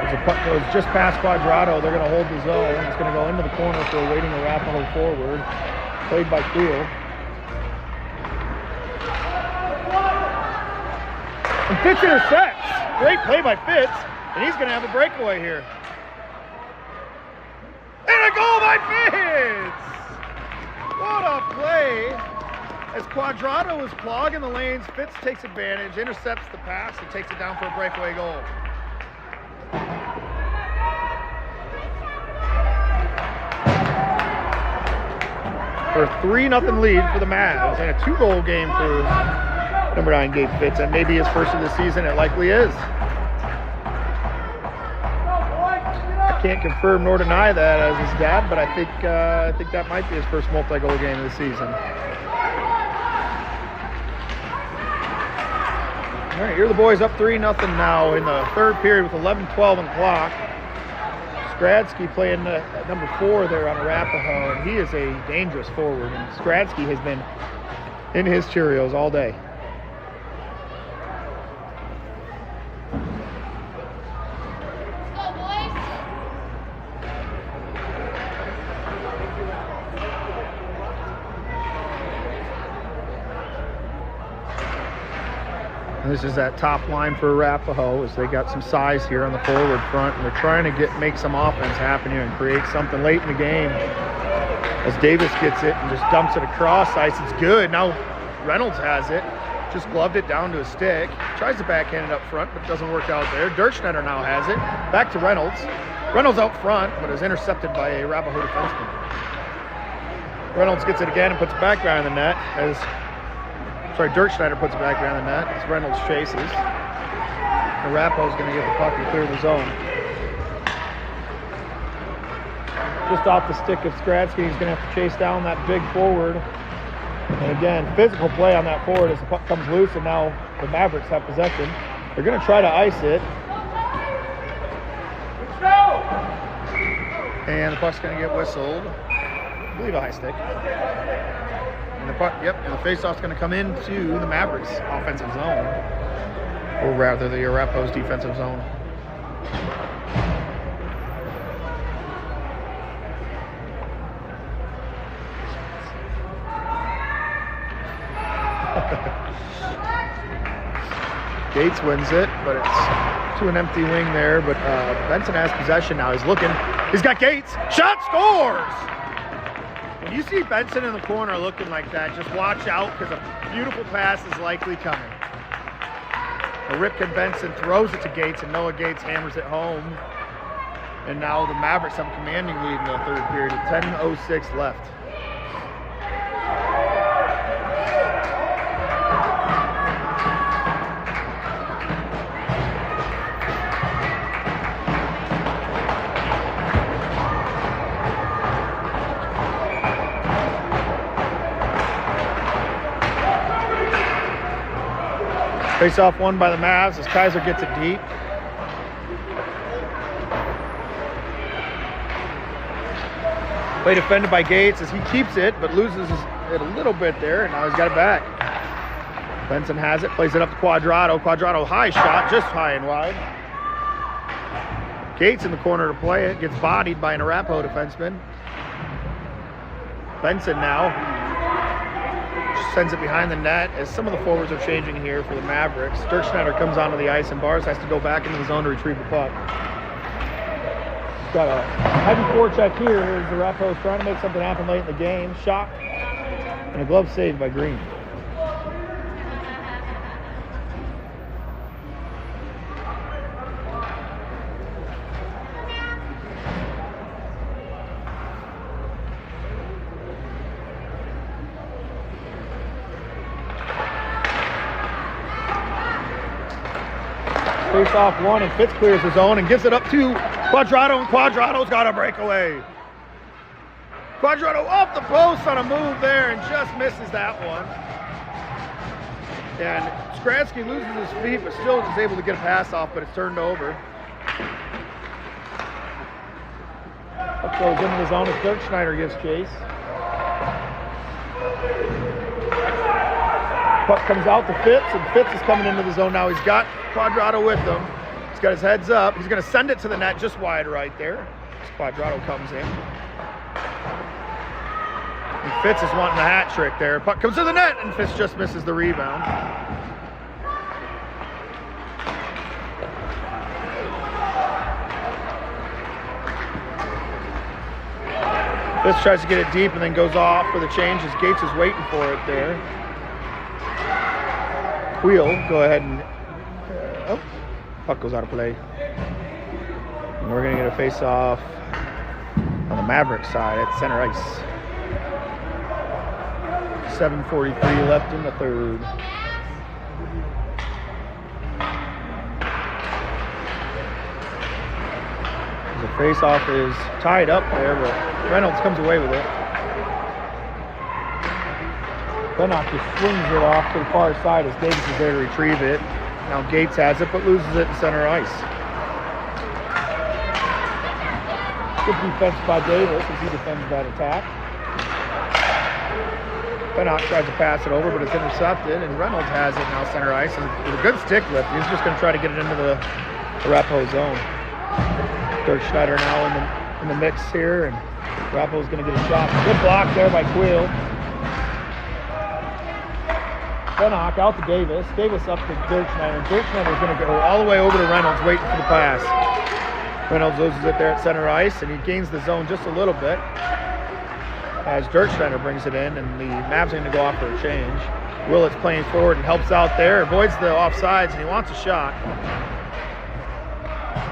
There's a puck goes just past Quadrado. They're going to hold the zone. It's going to go into the corner for a waiting Arapahoe forward. Played by Creel. And Fitz intercepts. Great play by Fitz. And he's going to have a breakaway here. And a goal by Fitz! What a play. As Quadrado is clogging the lanes, Fitz takes advantage, intercepts the pass, and takes it down for a breakaway goal. For a 3-0 lead for the Mavs, and a 2-goal game for number 9 Gabe Fitz, and maybe his first of the season. It likely is. I can't confirm nor deny that as his dad, but I think that might be his first multi-goal game of the season. All right, here are the boys up 3-0 now in the third period with 11:12 on the clock. Skradsky playing number 4 there on Arapahoe, and he is a dangerous forward. And Skradsky has been in his Cheerios all day. This is that top line for Arapahoe as they got some size here on the forward front, and they're trying to make some offense happen here and create something late in the game. As Davis gets it and just dumps it across ice, it's good. Now Reynolds has it, just gloved it down to a stick. Tries to backhand it up front, but it doesn't work out there. Dirkschneider now has it. Back to Reynolds. Reynolds out front, but is intercepted by a Arapahoe defenseman. Reynolds gets it again and puts it back behind the net as Dirkschneider puts it back around the net as Reynolds chases. Arapahoe's going to get the puck and clear the zone. Just off the stick of Skradsky, he's going to have to chase down that big forward. And again, physical play on that forward as the puck comes loose, and now the Mavericks have possession. They're going to try to ice it. Let's go! And the puck's going to get whistled. I believe a high stick. And the puck, and the faceoff's going to come into the Mavericks' offensive zone, or rather the Arapahoe's defensive zone. Gates wins it, but it's to an empty wing there. But Benson has possession now. He's looking. He's got Gates. Shot, scores! When you see Benson in the corner looking like that, just watch out because a beautiful pass is likely coming. Ripken Benson throws it to Gates, and Noah Gates hammers it home. And now the Mavericks have a commanding lead in the third period with 10:06 left. Face-off won by the Mavs as Kaiser gets it deep. Play defended by Gates as he keeps it, but loses it a little bit there, and now he's got it back. Benson has it, plays it up to Quadrado. Quadrado high shot, just high and wide. Gates in the corner to play it, gets bodied by an Arapahoe defenseman. Benson now sends it behind the net as some of the forwards are changing here for the Mavericks. Dirkschneider comes onto the ice and Bars has to go back into the zone to retrieve the puck. Got a heavy forecheck here as the Arapahoe's trying to make something happen late in the game. Shot and a glove saved by Green. Face-off one, and Fitz clears his own and gives it up to Quadrado, and Quadrado's got a breakaway. Quadrado off the post on a move there and just misses that one. And Skradsky loses his feet, but still is able to get a pass off, but it's turned over. Puck goes into the zone as Dirkschneider gives chase. Puck comes out to Fitz, and Fitz is coming into the zone now. He's got Quadrado with him. He's got his heads up. He's going to send it to the net just wide right there. As Quadrado comes in. And Fitz is wanting the hat trick there. Puck comes to the net, and Fitz just misses the rebound. Fitz tries to get it deep and then goes off for the change as Gates is waiting for it there. Wheel, go ahead and puck goes out of play. And we're going to get a face-off on the Maverick side at center ice. 7:43 left in the third. The face-off is tied up there, but Reynolds comes away with it. Bennock just swings it off to the far side as Davis is there to retrieve it. Now Gates has it, but loses it in center ice. Good defense by Davis as he defends that attack. Bennock tries to pass it over, but it's intercepted, and Reynolds has it now center ice. And with a good stick lift, he's just going to try to get it into the Arapahoe zone. Dirk Schneider now in the mix here, and Arapahoe's going to get a shot. Good block there by Quill. Bennock out to Davis. Davis up to Dirk Schneider. Dirk Schneider's going to go all the way over to Reynolds, waiting for the pass. Reynolds loses it there at center ice, and he gains the zone just a little bit as Dirk Schneider brings it in, and the Mavs are going to go off for a change. Willett's playing forward and helps out there, avoids the offsides, and he wants a shot.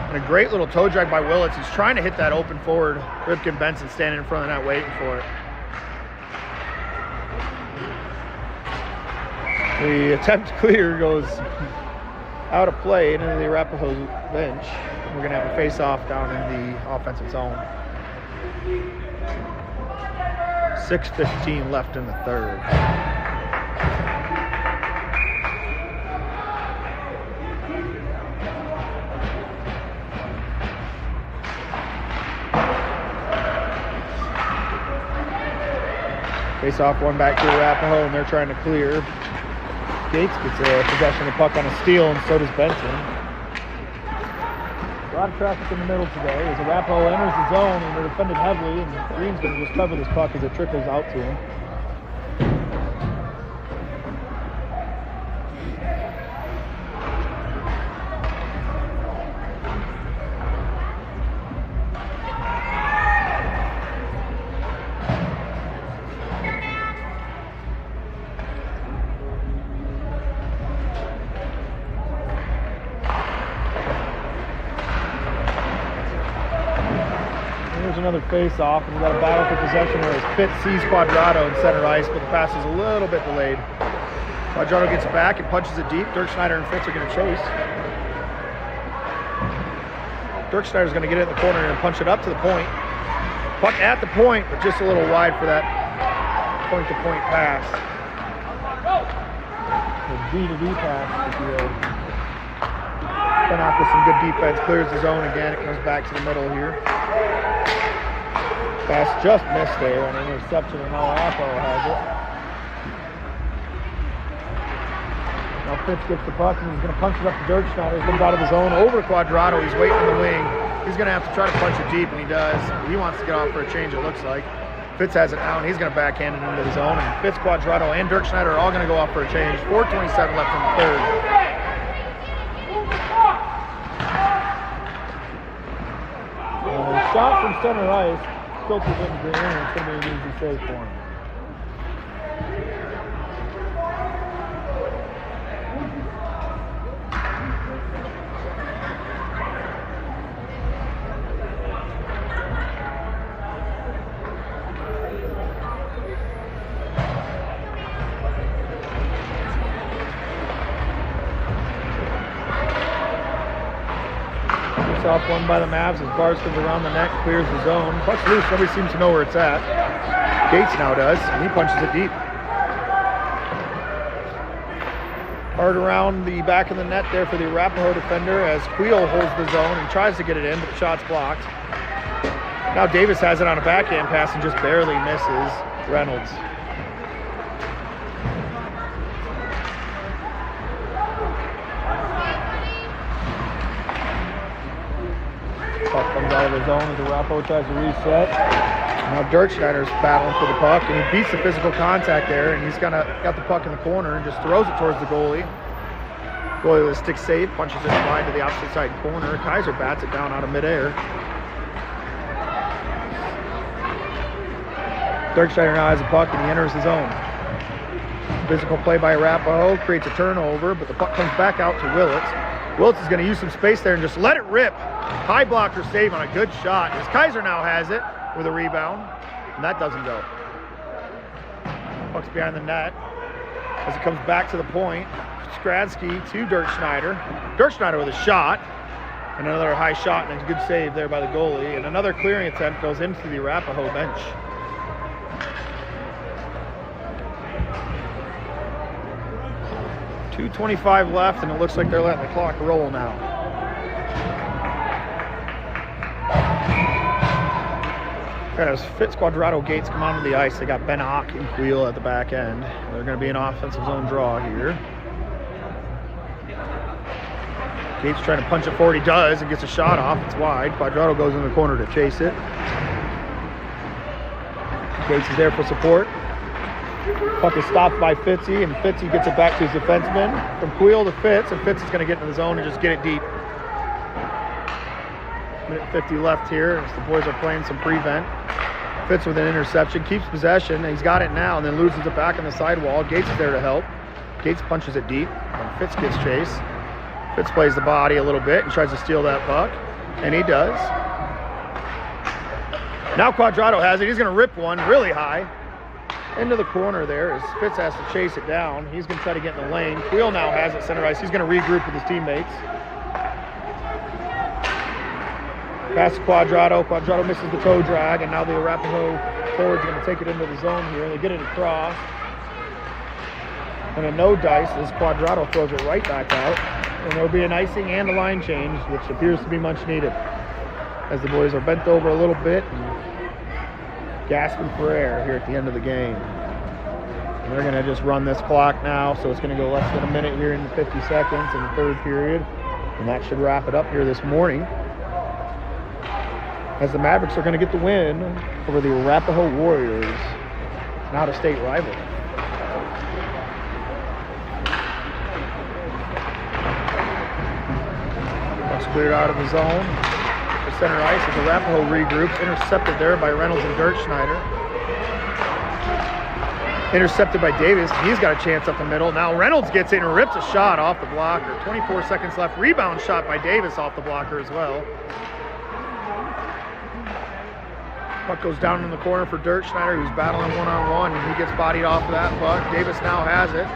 And a great little toe drag by Willits. He's trying to hit that open forward. Ripken Benson standing in front of the net waiting for it. The attempt to clear goes out of play into the Arapahoe bench. We're going to have a face-off down in the offensive zone. 6:15 left in the third. Face-off one back to Arapahoe, and they're trying to clear. Gates gets a possession of the puck on a steal, and so does Benson. A lot of traffic in the middle today as Arapahoe enters the zone, and they're defended heavily, and Green's going to just cover this puck as it trickles out to him. Another face-off, and we got a battle for possession where Fitz sees Quadrado in center ice, but the pass is a little bit delayed. Quadrado gets it back and punches it deep. Dirk Schneider and Fitz are going to chase. Dirk Schneider's going to get it in the corner and punch it up to the point. Puck at the point, but just a little wide for that point-to-point pass. The D-to-D pass, if you will. Bennock with some good defense, clears the zone again. It comes back to the middle here. Pass just missed there, an interception, and now Arapahoe has it. Now Fitz gets the puck, and he's going to punch it up to Dirk Schneider. He comes out of his zone over Quadrado. He's waiting in the wing. He's going to have to try to punch it deep, and he does. He wants to get off for a change, it looks like. Fitz has it now, and he's going to backhand it into the zone. And Fitz, Quadrado, and Dirk Schneider are all going to go off for a change. 4:27 left in the third. Shot from center ice. Filters into Green, and it's going to be an easy save for him. Off one by the Mavs as Bars comes around the net, clears the zone. Puck's loose, nobody seems to know where it's at. Gates now does, and he punches it deep. Hard around the back of the net there for the Arapahoe defender as Queel holds the zone and tries to get it in, but the shot's blocked. Now Davis has it on a backhand pass and just barely misses Reynolds. Comes out of his zone as Arapahoe tries to reset. Now Dirk Schneider's battling for the puck, and he beats the physical contact there, and he's got the puck in the corner and just throws it towards the goalie. Goalie with a stick save, punches it wide to the opposite side corner. Kaiser bats it down out of midair. Dirk Schneider now has a puck, and he enters the zone. Physical play by Arapahoe creates a turnover, but the puck comes back out to Willits. Willits is going to use some space there and just let it rip. High blocker save on a good shot. As Kaiser now has it with a rebound, and that doesn't go. Puck's behind the net. As it comes back to the point, Skradsky to Dirk Schneider. Dirk Schneider with a shot, and another high shot, and a good save there by the goalie. And another clearing attempt goes into the Arapahoe bench. .225 left, and it looks like they're letting the clock roll now. As Fitz, Quadrado, Gates come onto the ice, they got Ben Ock and Wheel at the back end. They're going to be an offensive zone draw here. Gates trying to punch it forward. He does and gets a shot off. It's wide. Quadrado goes in the corner to chase it. Gates is there for support. Puck is stopped by Fitzy, and Fitzy gets it back to his defenseman. From Queel to Fitz, and Fitz is going to get into the zone and just get it deep. Minute 50 left here as the boys are playing some prevent. Fitz with an interception, keeps possession, and he's got it now, and then loses it back on the sidewall. Gates is there to help. Gates punches it deep, and Fitz gets chase. Fitz plays the body a little bit and tries to steal that puck, and he does. Now Quadrado has it. He's going to rip one really high into the corner there as Fitz has to chase it down. He's going to try to get in the lane. Queel now has it center ice. He's going to regroup with his teammates. Pass to Quadrado. Quadrado misses the toe drag, and now the Arapahoe forward's going to take it into the zone here. They get it across. And a no dice as Quadrado throws it right back out. And there will be an icing and a line change, which appears to be much needed. As the boys are bent over a little bit and gasping for air here at the end of the game. And they're going to just run this clock now, so it's going to go less than a minute here in the 50 seconds in the third period. And that should wrap it up here this morning, as the Mavericks are going to get the win over the Arapahoe Warriors, an out-of-state rival. Puck's cleared out of the zone. The center ice as the Arapahoe regroups, intercepted there by Reynolds and Dirk Schneider. Intercepted by Davis. He's got a chance up the middle. Now Reynolds gets in and rips a shot off the blocker. 24 seconds left. Rebound shot by Davis off the blocker as well. Puck goes down in the corner for Dirk Schneider, who's battling one-on-one, and he gets bodied off of that puck. Davis now has it.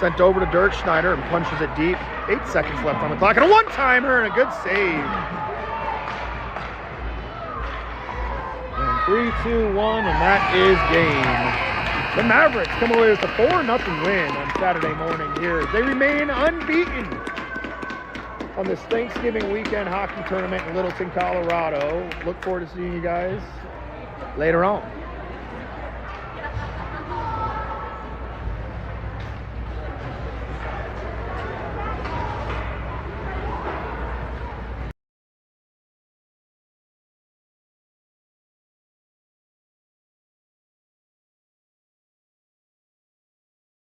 Sent over to Dirk Schneider and punches it deep. 8 seconds left on the clock, and a one-timer and a good save. And 3-2-1, and that is game. The Mavericks come away with a 4-0 win on Saturday morning here. They remain unbeaten on this Thanksgiving weekend hockey tournament in Littleton, Colorado. Look forward to seeing you guys later on.